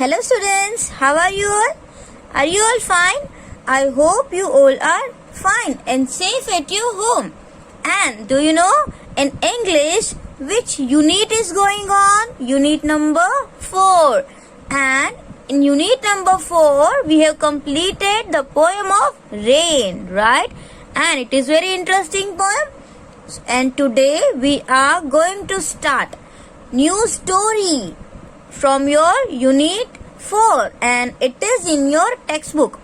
Hello students, how are you all? Are you all fine? I hope you all are fine and safe at your home. And do you know in English which unit is going on? Unit number 4. And in unit number 4 we have completed the poem of rain, right? And it is very interesting poem. And today we are going to start new story from your unit 4 and it is in your textbook.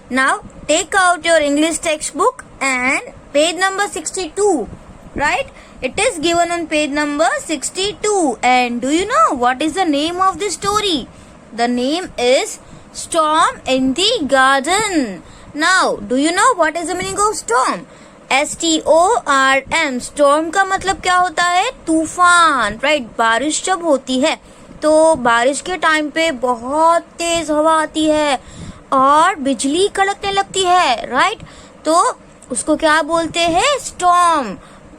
Now take out your English textbook and page number 62, right? It is given on page number 62. And do you know what is the name of this story? The name is Storm in the Garden. Now do you know what is the meaning of storm? STORM. Storm का मतलब क्या होता है? तूफान, right? बारिश जब होती है तो बारिश के टाइम पे बहुत तेज हवा आती है और बिजली कड़कने लगती है, राइट? तो उसको क्या बोलते हैं? स्टॉर्म.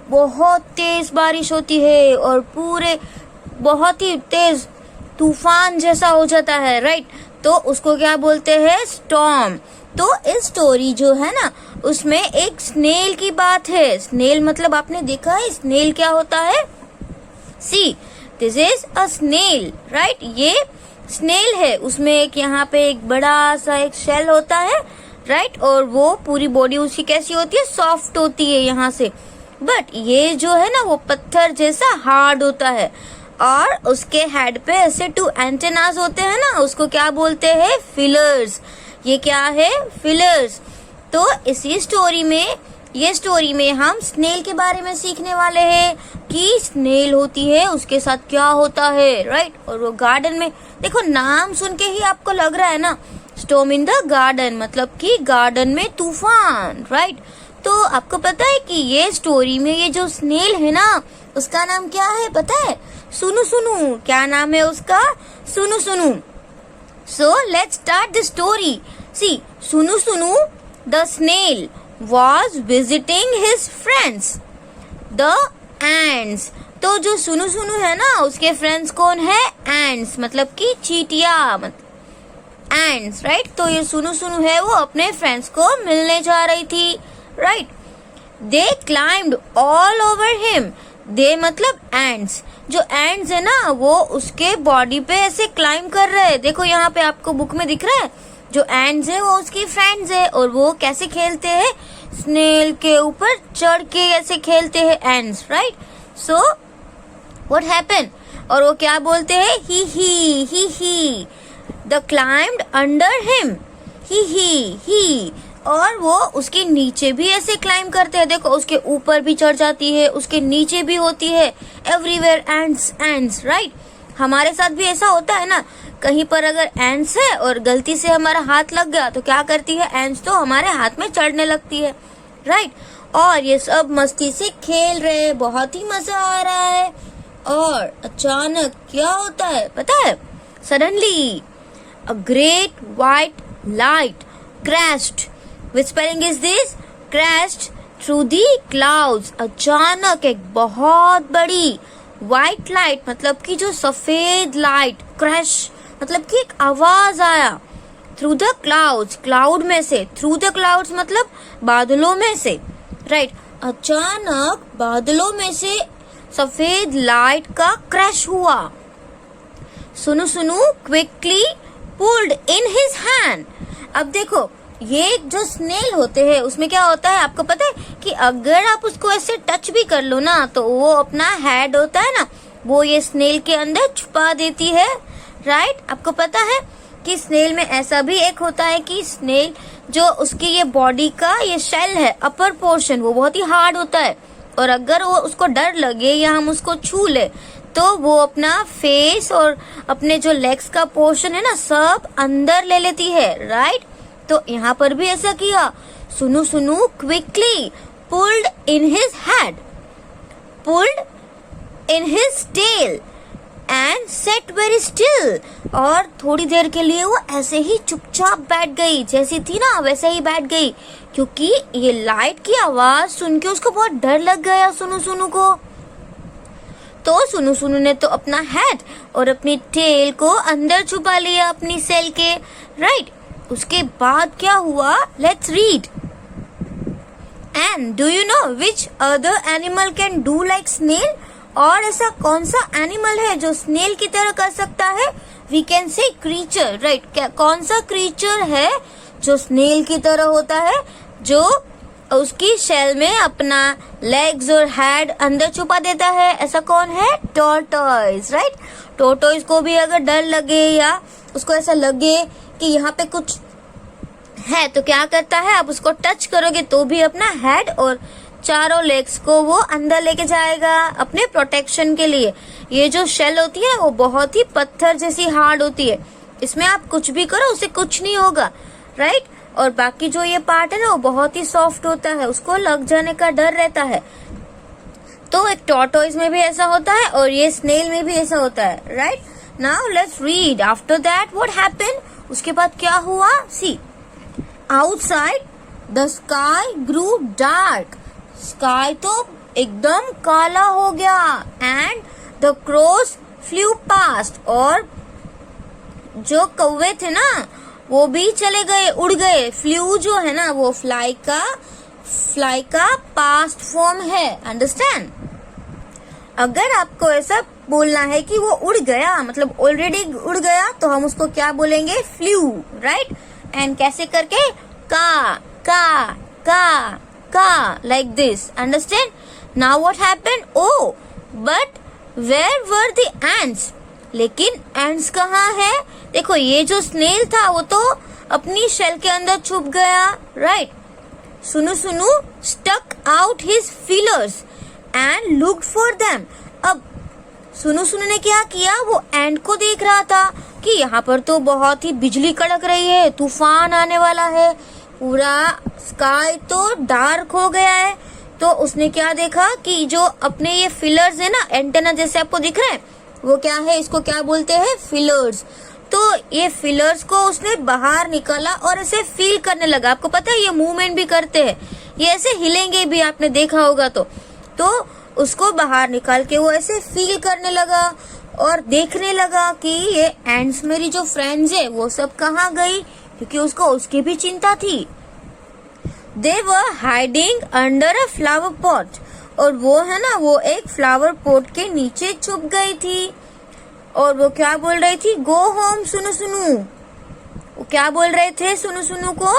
बहुत तेज बारिश होती है और पूरे बहुत ही तेज तूफान जैसा हो जाता है, राइट? तो उसको क्या बोलते हैं? स्टॉर्म. तो इस स्टोरी जो है ना उसमें एक स्नेल की बात है. स्नेल मतलब आपने देखा है स्नेल क्या होता है? See this is a snail, right? ये स्नेल है. उसमें एक यहाँ पे एक बड़ा सा एक शेल होता है, राइट? और वो पूरी बॉडी उसकी कैसी होती है? सॉफ्ट होती है यहाँ से. बट ये जो है ना वो पत्थर जैसा हार्ड होता है और उसके हेड पे ऐसे 2 एंटेनास होते हैं ना, उसको क्या बोलते हैं? फिलर्स. ये क्या है? फिलर्स. तो इसी स्टोरी में हम स्नेल के बारे में सीखने वाले हैं कि स्नेल होती है उसके साथ क्या होता है, राइट? और वो गार्डन में, देखो नाम सुन के ही आपको लग रहा है ना, स्टॉर्म इन द गार्डन मतलब कि गार्डन में तूफान, राइट? तो आपको पता है कि ये स्टोरी में ये जो स्नेल है ना उसका नाम क्या है पता है? सुनु सुनु. क्या नाम है उसका? सुनु सुनु. So let's start the story. See, Sunu Sunu, the snail, was visiting his friends, the ants. तो जो सुनु सुनु है ना उसके फ्रेंड्स कौन है? ants मतलब कि चींटियां, ants, राइट? तो ये सुनु सुनु है वो अपने फ्रेंड्स को मिलने जा रही थी, right? They climbed all over him. दे मतलब एंड्स. जो एंड्स है ना वो उसके बॉडी पे ऐसे क्लाइम कर रहे हैं. देखो यहाँ पे आपको बुक में दिख रहा है. जो एंड्स है वो उसकी फ्रेंड्स है और वो कैसे खेलते हैं? स्नेल के ऊपर चढ़ के ऐसे खेलते हैं ends, right? So what happened? और वो क्या बोलते हैं? ही द क्लाइम्ड अंडर हिम. ही और वो उसके नीचे भी ऐसे क्लाइम करते हैं. देखो उसके ऊपर भी चढ़ जाती है, उसके नीचे भी होती है. Everywhere ends, right? हमारे साथ भी ऐसा होता है ना, कहीं पर अगर एंड्स है और गलती से हमारा हाथ लग गया तो क्या करती है? एंड्स तो हमारे हाथ में चढ़ने लगती है, राइट? और ये सब मस्ती से खेल रहे हैं, बहुत ही मजा आ रहा है. और अचानक क्या होता है पता है? Suddenly a great white light crashed. Which spelling is this? Crashed through the clouds. अचानक एक बहुत बड़ी white light मतलब कि जो सफेद लाइट, क्रैश मतलब कि एक आवाज आया. through the clouds, क्लाउड में से. through the clouds मतलब बादलों में से, राइट? अचानक बादलों में से सफेद लाइट का क्रैश हुआ. सुनु Sunu quickly pulled in his hand. अब देखो ये जो स्नेल होते हैं उसमें क्या होता है आपको पता है कि अगर आप उसको ऐसे टच भी कर लो ना तो वो अपना हेड होता है ना वो ये स्नेल के अंदर छुपा देती है, राइट? आपको पता है कि स्नेल में ऐसा भी एक होता है कि स्नेल जो उसकी ये बॉडी का ये शेल है, अपर पोर्शन, वो बहुत ही हार्ड होता है और अगर वो उसको डर लगे या हम उसको छू ले तो वो अपना फेस और अपने जो लेग्स का पोर्शन है ना सब अंदर ले लेती है, राइट? तो यहाँ पर भी ऐसा किया. Sunu Sunu quickly pulled in his head, pulled in his tail and sat very still. और थोड़ी देर के लिए वो ऐसे ही चुपचाप बैठ गई, जैसी थी ना वैसे ही बैठ गई, क्योंकि ये लाइट की आवाज सुन के उसको बहुत डर लग गया सुनु सुनु को. तो सुनु सुनु ने तो अपना हेड और अपनी टेल को अंदर छुपा लिया अपनी सेल के, राइट। उसके बाद क्या हुआ, let's read. And do you know which other animal can do like snail? और ऐसा कौन सा एनिमल है जो स्नेल की तरह कर सकता है? We can say creature, right. क्या कौन सा क्रीचर है जो स्नेल की तरह होता है, जो उसकी शेल में अपना लेग्स और हेड अंदर छुपा देता है? ऐसा कौन है? Tortoise, right. टॉर्टोइज को भी अगर डर लगे या उसको ऐसा लगे कि यहाँ पे कुछ है तो क्या करता है, आप उसको टच करोगे तो भी अपना हेड और चारों लेग्स को वो अंदर लेके जाएगा अपने प्रोटेक्शन के लिए। ये जो शेल होती है वो बहुत ही पत्थर जैसी हार्ड होती है, इसमें आप कुछ भी करो उसे कुछ नहीं होगा, राइट। और बाकी जो ये पार्ट है ना वो बहुत ही सॉफ्ट होता है, उसको लग जाने का डर रहता है। तो एक टॉर्टोइज में भी ऐसा होता है और ये स्नेल में भी ऐसा होता है, right. Now let's read after that what happened. उसके बाद क्या हुआ, see outside the sky grew dark. Sky तो एकदम काला हो गया and the crows flew past, और जो कौवे थे ना वो भी चले गए, उड़ गए। फ्लू जो है ना वो फ्लाई का पास्ट फॉर्म है, अंडरस्टैंड। अगर आपको ऐसा बोलना है कि वो उड़ गया मतलब ऑलरेडी उड़ गया तो हम उसको क्या बोलेंगे, फ्लू, राइट। एंड कैसे करके, का का का का, like this, understand? Now what happened? Oh, but where were the ants? लेकिन ants कहाँ है? देखो ये जो स्नेल था वो तो अपनी शेल के अंदर छुप गया, राइट। सुनु सुनु stuck out his feelers and looked for them. अब सुनु सुनु ने क्या किया, वो एंट को देख रहा था कि यहाँ पर तो बहुत ही बिजली कड़क रही है, तूफान आने वाला है, पूरा स्काई तो डार्क हो गया है। तो उसने क्या देखा कि जो अपने ये फिलर्स है ना, एंटेना जैसे आपको दिख रहा है, वो क्या है, इसको क्या बोलते हैं, फिलर्स। तो ये फिलर्स को उसने बाहर निकाला और ऐसे फील करने लगा। आपको पता है ये मूवमेंट भी करते हैं, ये ऐसे हिलेंगे भी, आपने देखा होगा। तो उसको बाहर निकाल के वो ऐसे फील करने लगा और देखने लगा कि ये एंड्स मेरी जो फ्रेंड्स है वो सब कहाँ गई, क्योंकि उसको उसकी भी चिंता थी। They were hiding under a flower pot, और वो है ना वो एक फ्लावर पॉट के नीचे छुप गई थी। और वो क्या बोल रही थी, गो होम सुनु सुनु। वो क्या बोल रहे थे सुनु सुनु को,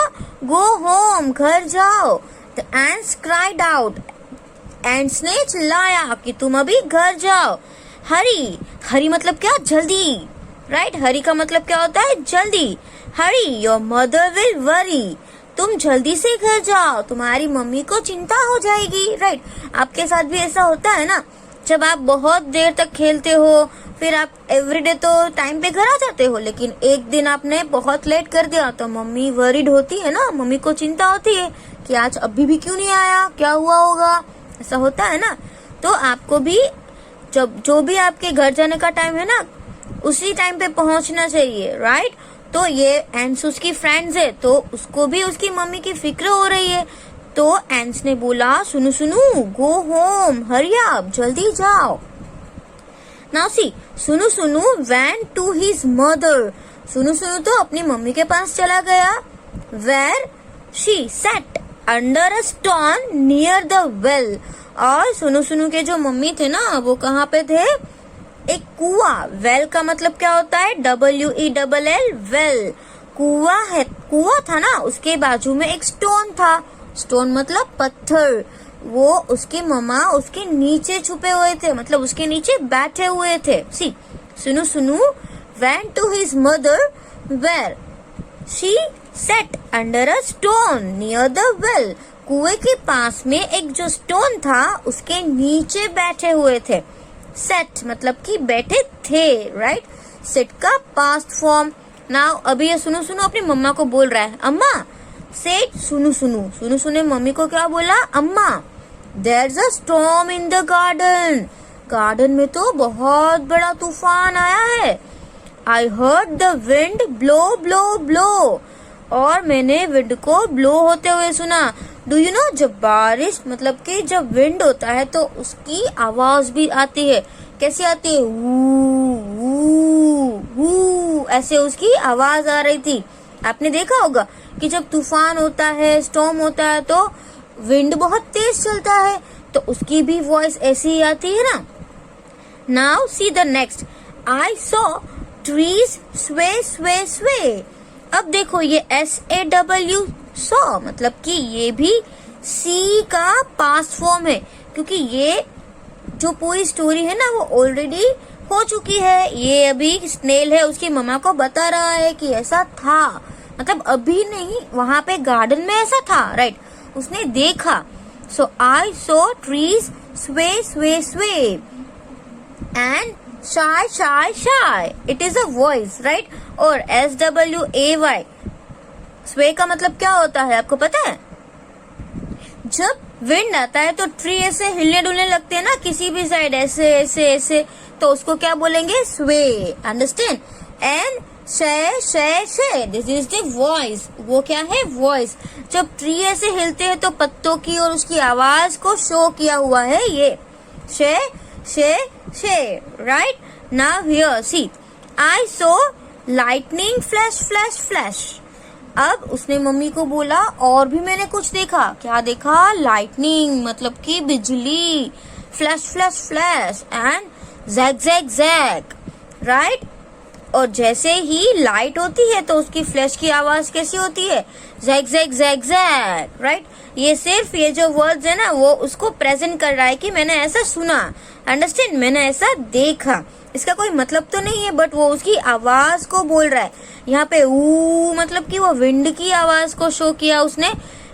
गो होम, घर जाओ। The ants cried out, ends ने चिल्लाया कि तुम अभी घर जाओ। हरी, हरी मतलब क्या, जल्दी, राइट। हरी का मतलब क्या होता है, जल्दी। हरी, योर मदर विल वरी, तुम जल्दी से घर जाओ, तुम्हारी मम्मी को चिंता हो जाएगी, राइट। आपके साथ भी ऐसा होता है ना, जब आप बहुत देर तक खेलते हो, फिर आप एवरीडे तो टाइम पे घर आ जाते हो, लेकिन एक दिन आपने बहुत लेट कर दिया तो मम्मी वरीड होती है ना, मम्मी को चिंता होती है कि आज अभी भी क्यों नहीं आया, क्या हुआ होगा, ऐसा होता है ना। तो आपको भी जब जो भी आपके घर जाने का टाइम है ना, उसी टाइम पे पहुंचना चाहिए, राइट। तो ये एंड्स उसकी फ्रेंड्स है, तो उसको भी उसकी मम्मी की फिक्र हो रही है। तो एंड्स ने बोला, सुनु सुनु, गो होम, हरी अप, जल्दी जाओ। नाउ सी, सुनु सुनु went to his mother. सुनु सुनु तो अपनी मम्मी के पास चला गया। Where she sat under a stone near the well. और सुनु सुनु के जो मम्मी थे ना वो कहाँ पे थे, एक कुआ। वेल का मतलब क्या होता है, WELL, वेल, कुआ है। कुआ था ना, उसके बाजू में एक स्टोन था, स्टोन मतलब पत्थर। वो उसकी मम्मा उसके नीचे छुपे हुए थे, मतलब उसके नीचे बैठे हुए थे। सी, सुनु सुनु went to his mother where she sat under a stone near the well. कुएं के पास में एक जो स्टोन था उसके नीचे बैठे हुए थे। सेट मतलब कि बैठे थे, राइट। सेट का पास्ट फॉर्म। नाउ अभी ये सुनु सुनु अपनी मम्मा को बोल रहा है, अम्मा सेट सुनु सुनु। सुनु सुनु ने मम्मी को क्या बोला, अम्मा there's a storm in the garden. Garden में तो बहुत बड़ा तूफान आया है। I heard the wind blow blow blow, और मैंने विंड को ब्लो होते हुए सुना। डू यू नो, जब बारिश मतलब कि जब विंड होता है तो उसकी आवाज भी आती है, कैसी आती है, वू ऐसे उसकी आवाज आ रही थी। आपने देखा होगा कि जब तूफान होता है, स्टॉर्म होता है, तो विंड बहुत तेज चलता है, तो उसकी भी वॉइस ऐसी ही आती है ना। Now see the next, I saw trees स्वे स्वे स्वे। अब देखो ये SAW सॉ मतलब कि ये भी सी का पास्ट फॉर्म है, क्योंकि ये जो पूरी स्टोरी है ना वो ऑलरेडी हो चुकी है। ये अभी स्नेल है उसकी मम्मा को बता रहा है कि ऐसा था, मतलब अभी नहीं, वहां पे गार्डन में ऐसा था, राइट, उसने देखा। सो आई सो ट्रीज स्वे स्वे स्वे and shy shy shy, it is a voice, right. और SWAY स्वे का मतलब क्या होता है आपको पता है? जब विंड आता है तो ट्री ऐसे हिलने डुलने लगते हैं ना किसी भी साइड, ऐसे ऐसे ऐसे, तो उसको क्या बोलेंगे? स्वे, अंडरस्टैंड। एंड शे शे शे, दिस इज द वॉइस। वो क्या है? वॉइस। जब ट्री ऐसे हिलते हैं तो पत्तों की और उसकी आवाज को शो किया हुआ है ये शे शे शे, right. Now here see, I saw lightning flash flash flash. अब उसने मम्मी को बोला और भी मैंने कुछ देखा। क्या देखा? लाइटनिंग मतलब कि बिजली, flash flash flash and zag zag zag, right. और जैसे ही लाइट होती है तो उसकी फ्लैश की आवाज कैसी होती है? Zag zag zag zag, right. ये सिर्फ ये जो वर्ड्स है ना वो उसको प्रेजेंट कर रहा है कि मैंने ऐसा सुना, अंडरस्टैंड, मैंने ऐसा देखा। इसका कोई मतलब तो नहीं है, बट वो उसकी आवाज को बोल रहा है। यहाँ पे ऊ मतलब कि वो विंड की आवाज को शो किया उसने।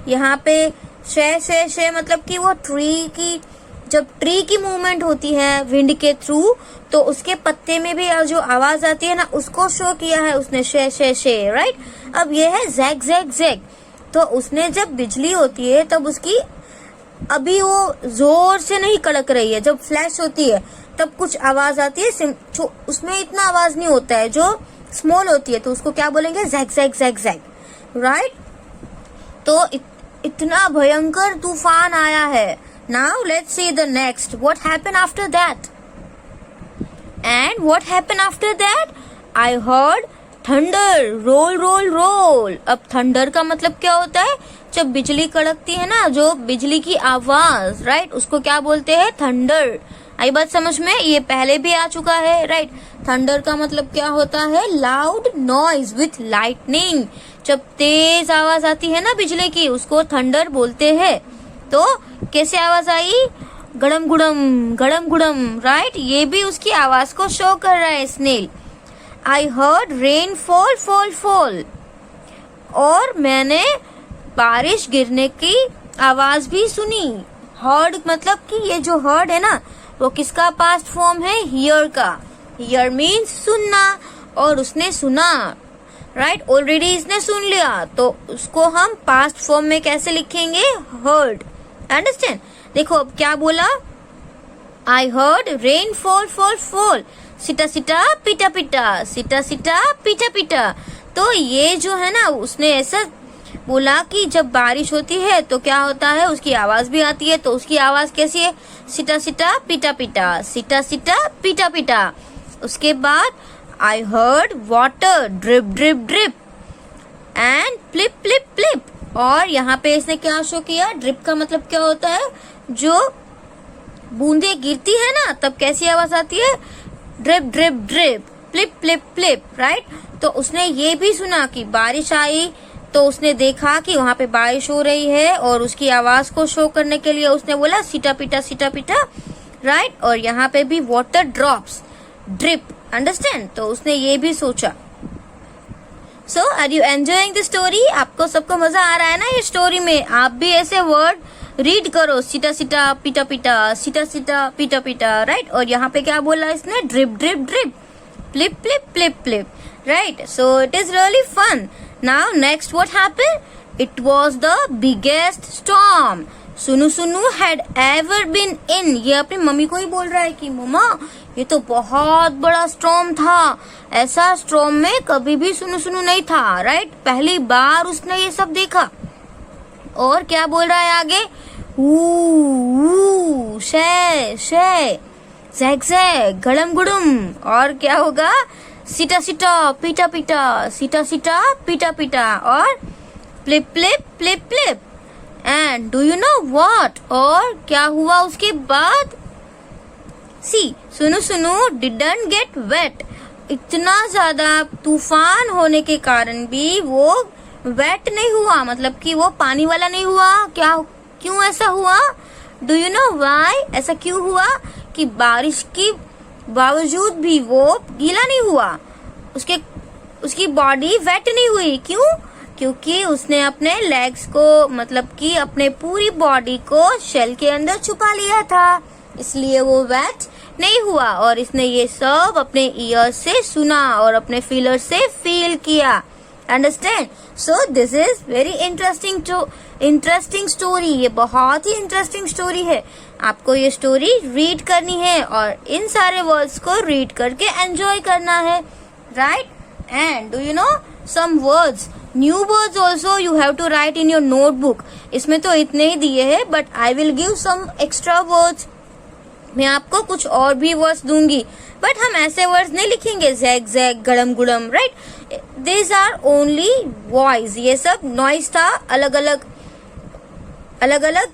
यहाँ पे शे शे शे मतलब कि वो ट्री की, जब ट्री की मूवमेंट होती है विंड के थ्रू तो उसके पत्ते में भी जो आवाज आती है ना उसको शो किया है उसने, शे शे शे, राइट। अब ये है जैग जैग जैग। तो उसने जब बिजली होती है तब उसकी, अभी वो जोर से नहीं कड़क रही है, जब फ्लैश होती है तब कुछ आवाज आती है, उसमें इतना आवाज नहीं होता है, जो स्मॉल होती है, तो उसको क्या बोलेंगे? Zag zag zag zag, right. तो इतना भयंकर तूफान आया है। Now let's see the next, what happened after that. And what happened after that, I heard thunder roll roll roll. अब थंडर का मतलब क्या होता है? जब बिजली कड़कती है ना, जो बिजली की आवाज, राइट, उसको क्या बोलते हैं? थंडर। आई बात समझ में? ये पहले भी आ चुका है, राइट। थंडर का मतलब क्या होता है? Loud noise with lightning. जब तेज आवाज आती है ना बिजली की उसको थंडर बोलते हैं। तो कैसे आवाज आई? गड़म गुड़म, राइट। ये भी उसकी आवाज को शो कर रहा है snail. I heard rain fall fall fall, और मैंने बारिश गिरने की आवाज भी सुनी। हर्ड मतलब कि ये जो हर्ड है ना वो किसका पास्ट फॉर्म है? हियर का। हियर मीन्स सुनना, और उसने सुना, राइट, ऑलरेडी इसने सुन लिया, तो उसको हम पास्ट फॉर्म में कैसे लिखेंगे? Heard, understand. देखो अब क्या बोला? I heard rain fall fall fall, सिटा सिटा पिटा पिटा, सिटा सिटा पिटा पिटा। तो ये जो है ना उसने ऐसा बोला कि जब बारिश होती है तो क्या होता है? उसकी आवाज भी आती है। तो उसकी आवाज कैसी है? सिटा सिटा पिटा पिटा, सिटा सिटा पिटा पिटा। उसके बाद I heard water drip drip drip and plip plip plip. और यहाँ पे इसने क्या शो किया? ड्रिप का मतलब क्या होता है? जो बूंदे गिरती है ना तब कैसी आवाज आती है? Drip drip drip, plip plip plip, right. तो उसने ये भी सुना कि बारिश आई, तो उसने देखा कि वहां पे बारिश हो रही है, और उसकी आवाज को शो करने के लिए उसने बोला सिटा पिटा, राइट। और यहाँ पे भी वाटर ड्रॉप्स, ड्रिप, अंडरस्टैंड। तो उसने ये भी सोचा। So are you enjoying the story? आपको सबको मजा आ रहा है ना ये स्टोरी में? आप भी ऐसे वर्ड रीड करो, सिटा सिटा पिटा पिटा, सिटा सिटा पिटा पिटा, राइट। और यहाँ पे क्या बोला इसने? Drip drip drip, plip plip plip plip, right. So it is really fun. Now next what happened? It was the biggest storm सुनु सुनु had ever been in। ये अपनी मम्मी को ही बोल रहा है कि मम्मा ये तो बहुत बड़ा स्टॉर्म था, ऐसा स्टॉर्म में कभी भी सुनु सुनु नहीं था, राइट। पहली बार उसने ये सब देखा। और क्या बोल रहा है आगे? शे शे, जैग जैग, गड़म गुड़म, और क्या होगा, सीटा सीटा, पीटा पीटा, सीटा सीटा, पीटा पीटा, और flip flip flip flip. And do you know what, और क्या हुआ उसके बाद? सी, सुनो सुनो, डिडंट गेट वेट। इतना ज्यादा तूफान होने के कारण भी वो वेट नहीं हुआ, मतलब कि वो पानी वाला नहीं हुआ। क्या, क्यों ऐसा हुआ? Do you know why? ऐसा क्यों हुआ कि बारिश के बावजूद भी वो गीला नहीं हुआ, उसकी बॉडी वेट नहीं हुई। क्यों? क्योंकि उसने अपने लेग्स को, मतलब कि अपने पूरी बॉडी को शेल के अंदर छुपा लिया था, इसलिए वो वेट नहीं हुआ। और इसने ये सब अपने ईयर से सुना और अपने फीलर से फील किया। Understand? So this is very interesting story. ये बहुत ही इंटरेस्टिंग स्टोरी है। आपको ये स्टोरी रीड करनी है और इन सारे वर्ड्स को रीड करके एंजॉय करना है, right? And do you know some words, new words also you have to write in your notebook. इसमें तो इतने ही दिए हैं, but I will give some extra words. मैं आपको कुछ और भी वर्ड्स दूंगी, बट हम ऐसे वर्ड्स नहीं लिखेंगे जैग जैग, गड़म गुड़म, right? This are only voice. ये सब नॉइस था, अलग अलग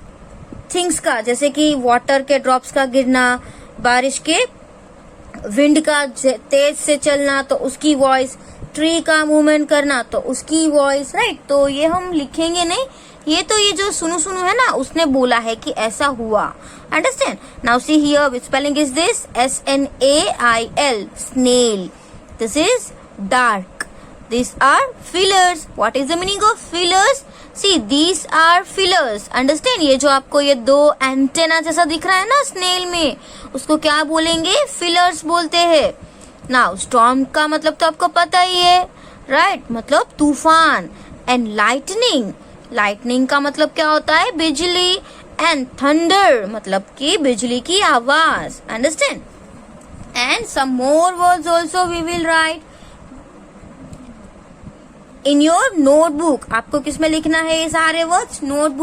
थिंग्स का, जैसे कि वाटर के ड्रॉप्स का गिरना, बारिश के विंड का तेज से चलना तो उसकी वॉइस, ट्री का मूवमेंट करना तो उसकी वॉइस, राइट? तो ये हम लिखेंगे नहीं, ये तो ये जो सुनु सुनु है ना, उसने बोला है कि ऐसा हुआ। Understand? Now see here, which spelling is this? SNAIL, snail. This is dark. These are fillers. What is the meaning of fillers? See, these are fillers. Understand? ये जो आपको ये दो एंटेना जैसा दिख रहा है ना स्नेल में, उसको क्या बोलेंगे? फिलर्स बोलते हैं। नाउ स्टॉर्म का मतलब तो आपको पता ही है, राइट? मतलब तूफान। एंड लाइटनिंग का मतलब क्या होता है? बिजली। एंड थंडर मतलब कि बिजली की आवाज। Understand? And some more words also we will write in your notebook. आपको किसमें लिखना है ये सारे वर्ड्स? नोटबुक।